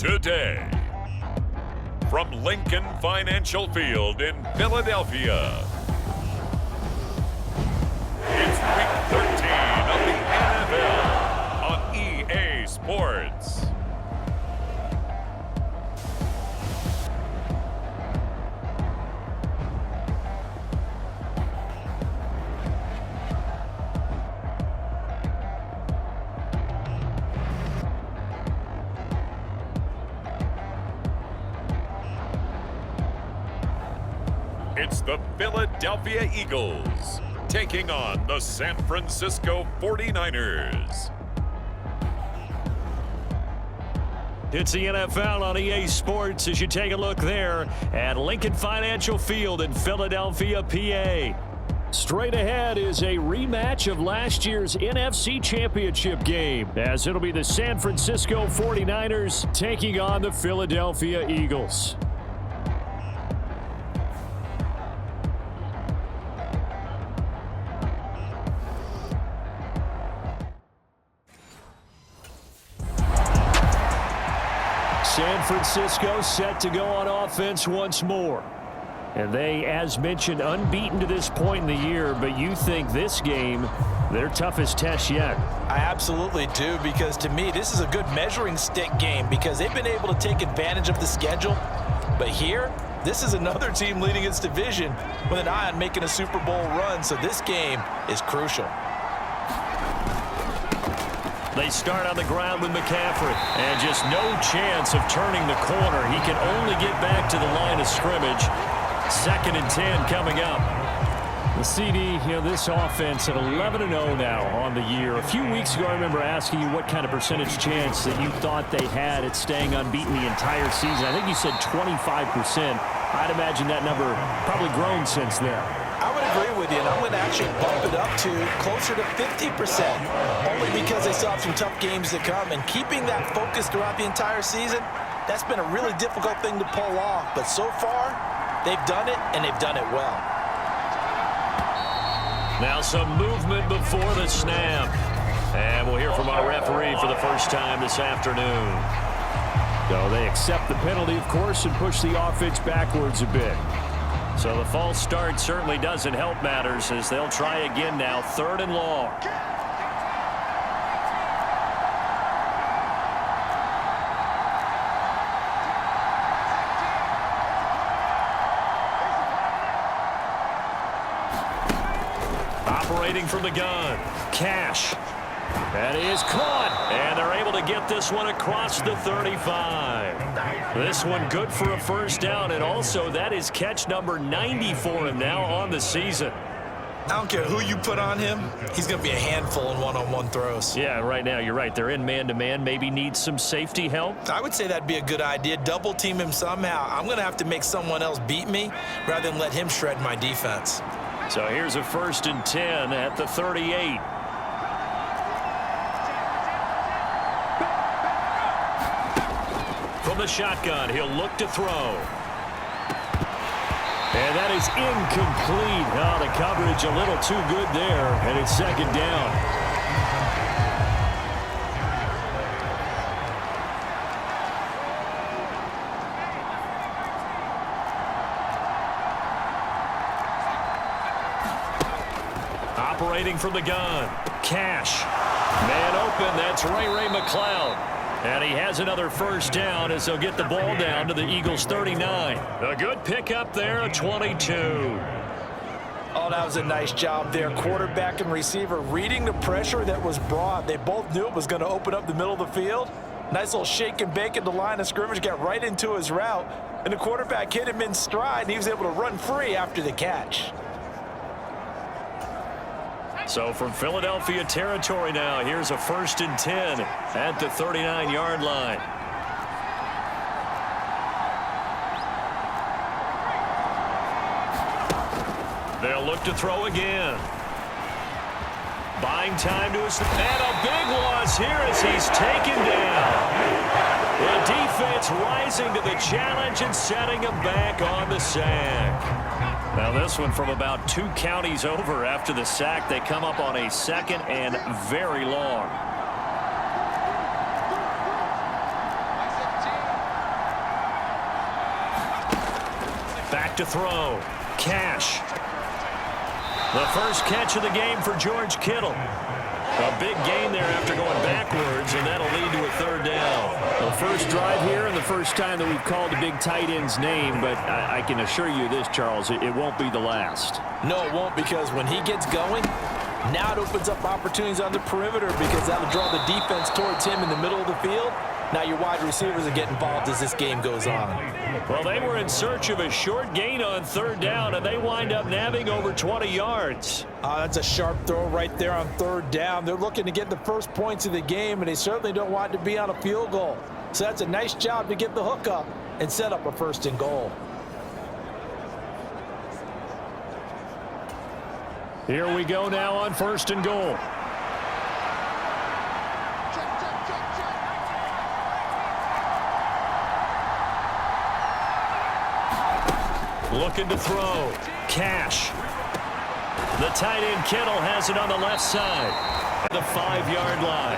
today. From Lincoln Financial Field in Philadelphia, it's Week 13 of the NFL on EA Sports. It's the Philadelphia Eagles taking on the San Francisco 49ers. It's the NFL on EA Sports as you take a look there at Lincoln Financial Field in Philadelphia, PA. Straight ahead is a rematch of last year's NFC Championship game, as it'll be the San Francisco 49ers taking on the Philadelphia Eagles. San Francisco set to go on offense once more. And they, as mentioned, unbeaten to this point in the year, but you think this game, their toughest test yet? I absolutely do, because to me, this is a good measuring stick game because they've been able to take advantage of the schedule. But here, this is another team leading its division with an eye on making a Super Bowl run, so this game is crucial. They start on the ground with McCaffrey, and just no chance of turning the corner. He can only get back to the line of scrimmage. 2nd and 10 coming up. The CD, this offense at 11-0 now on the year. A few weeks ago, I remember asking you what kind of percentage chance that you thought they had at staying unbeaten the entire season. I think you said 25%. I'd imagine that number probably grown since then. I would agree with you, and I'm going to actually bump it up to closer to 50%, only because they still have some tough games to come. And keeping that focus throughout the entire season, that's been a really difficult thing to pull off. But so far, they've done it, and they've done it well. Now some movement before the snap. And we'll hear from our referee for the first time this afternoon. So they accept the penalty, of course, and push the offense backwards a bit. So the false start certainly doesn't help matters as they'll try again now, 3rd and long. Operating from the gun, Cash. That is caught, and they're able to get this one across the 35. This one good for a first down, and also that is catch number 90 for him now on the season. I don't care who you put on him, he's going to be a handful in one-on-one throws. Yeah, right now you're right. They're in man-to-man, maybe need some safety help. I would say that'd be a good idea. Double team him somehow. I'm going to have to make someone else beat me rather than let him shred my defense. So here's a 1st and 10 at the 38. From the shotgun, he'll look to throw. And that is incomplete. Oh, the coverage a little too good there, and it's 2nd down. Operating from the gun, Cash. Man open, that's Ray McCloud. And he has another first down as they'll get the ball down to the Eagles' 39. A good pickup there, a 22. Oh, that was a nice job there. Quarterback and receiver reading the pressure that was brought. They both knew it was going to open up the middle of the field. Nice little shake and bake at the line of scrimmage, got right into his route. And the quarterback hit him in stride, and he was able to run free after the catch. So from Philadelphia territory now, here's a 1st and 10 at the 39-yard line. They'll look to throw again. Buying time to his... And a big loss here as he's taken down. The defense rising to the challenge and setting him back on the sack. Now this one from about 2 counties over after the sack. They come up on a 2nd and very long. to throw. Cash. The first catch of the game for George Kittle. A big gain there after going backwards, and that'll lead to a third down. The first drive here and the first time that we've called the big tight end's name, but I can assure you this, Charles, it won't be the last. No, it won't, because when he gets going, now it opens up opportunities on the perimeter because that'll draw the defense towards him in the middle of the field. Now your wide receivers are getting involved as this game goes on. Well, they were in search of a short gain on third down, and they wind up nabbing over 20 yards. That's a sharp throw right there on third down. They're looking to get the first points of the game, and they certainly don't want to be on a field goal. So that's a nice job to get the hook up and set up a first and goal. Here we go now on first and goal. Looking to throw. Cash. The tight end Kittle has it on the left side. The 5-yard line.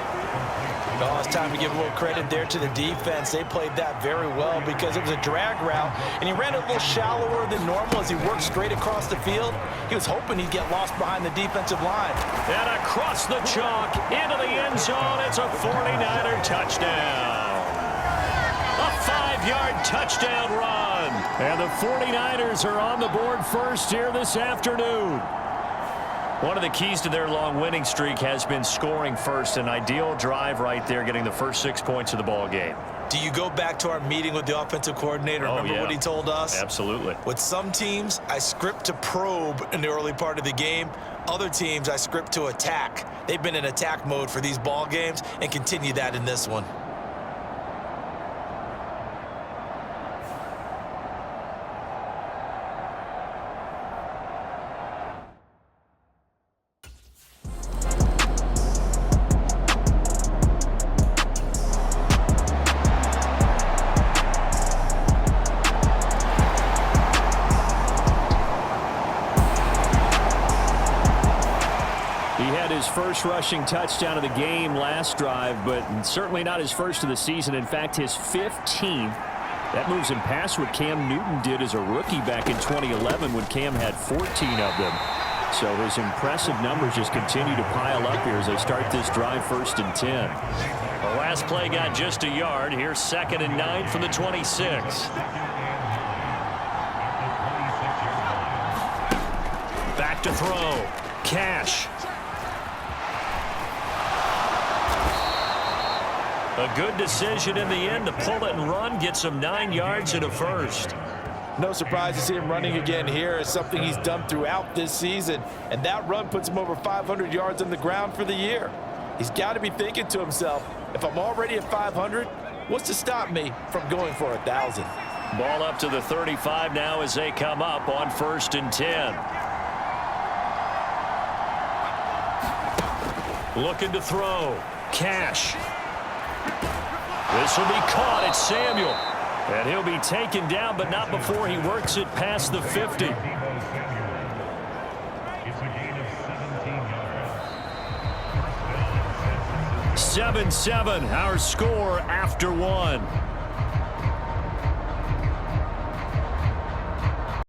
Oh, it's time to give a little credit there to the defense. They played that very well because it was a drag route, and he ran a little shallower than normal as he worked straight across the field. He was hoping he'd get lost behind the defensive line. And across the chalk, into the end zone, it's a 49er touchdown. A 5-yard touchdown run. And the 49ers are on the board first here this afternoon. One of the keys to their long winning streak has been scoring first. An ideal drive right there, getting the first 6 points of the ball game. Do you go back to our meeting with the offensive coordinator? Remember what he told us? Absolutely. With some teams, I script to probe in the early part of the game. Other teams, I script to attack. They've been in attack mode for these ball games and continue that in this one. First rushing touchdown of the game last drive, but certainly not his first of the season. In fact, his 15th. That moves him past what Cam Newton did as a rookie back in 2011 when Cam had 14 of them. So his impressive numbers just continue to pile up here as they start this drive first and 10. The last play got just a yard. Here's 2nd and 9 from the 26. Back to throw. Cash. A good decision in the end to pull it and run, gets him 9 yards and a first. No surprise to see him running again here. It's something he's done throughout this season, and that run puts him over 500 yards on the ground for the year. He's got to be thinking to himself, if I'm already at 500, what's to stop me from going for 1,000? Ball up to the 35 now as they come up on 1st and 10. Looking to throw. Cash. This will be caught. It's Samuel. And he'll be taken down, but not before he works it past the 50. 7-7, our score after one.